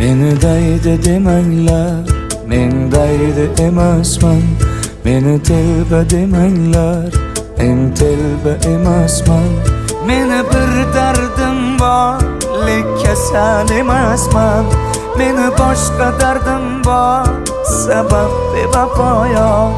Meni daydi demanglar, men daydi emasman. Meni telba demanglar, men telba emasman. Meni bir dardim bor, lek kasal emasman. Meni boshqa dardim bor, sabab bevafo yo'q.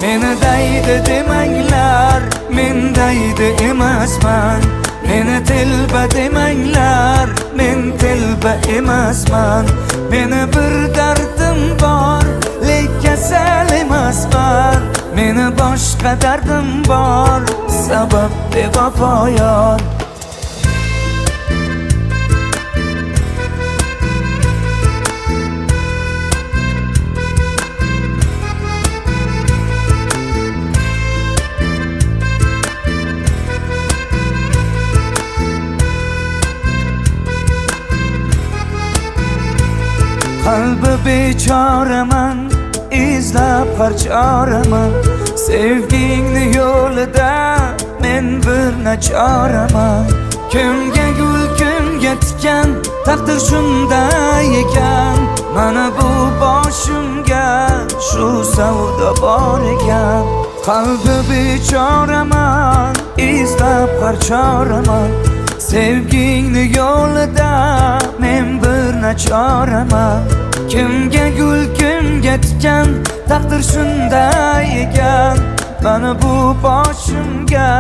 Meni daydi demanglar, men daydi emasman. Meni telba demanglar, men telba emasman. Meni bir dardim bor, lek kasal emasman. Meni boshqa dardim bor, sabab bevafo yor. Qalbi bechoraman, izlab har choraman. Sevgingni yo'lida men bir nachoraman. Kimga gul, kimga tikan, taqdir shunday ekan. Mana bu boshimga shu savdo bor ekan. Qalbi bechoraman, izlab har choraman. Sevgingni yo'lida men bir nachoraman. Kimga gul, kimga tikan, taqdir shunday ekan. Mana bu boshimga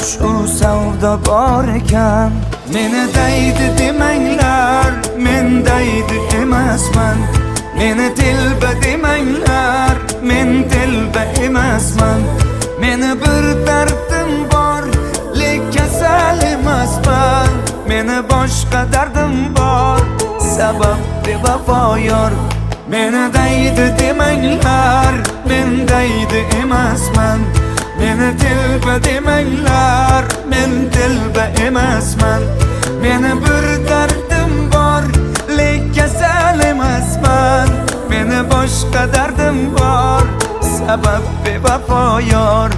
shu savdo bor ekan. Meni daydi demanglar, men daydi emasman. Meni telba demanglar, men telba emasman. Meni bir dardim bor, lek kasal emasman. Meni boshqa dardim bor, sabab bevafo yor. Meni daydi demanglar, men daydi emasman. Meni telba demanglar, men telba emasman. Meni bir dardim bor, lek kasal emasman. Meni boshqa dardim bor, sabab bevafo yor.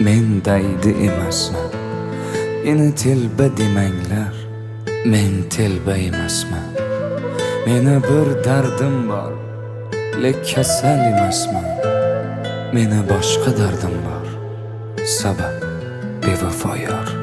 Men daydi emasman. Meni telba demanglar, men telba emasman. Meni bir dardim bor, lek kasal emasman. Meni boshqa dardim bor, sabab bevafo yor.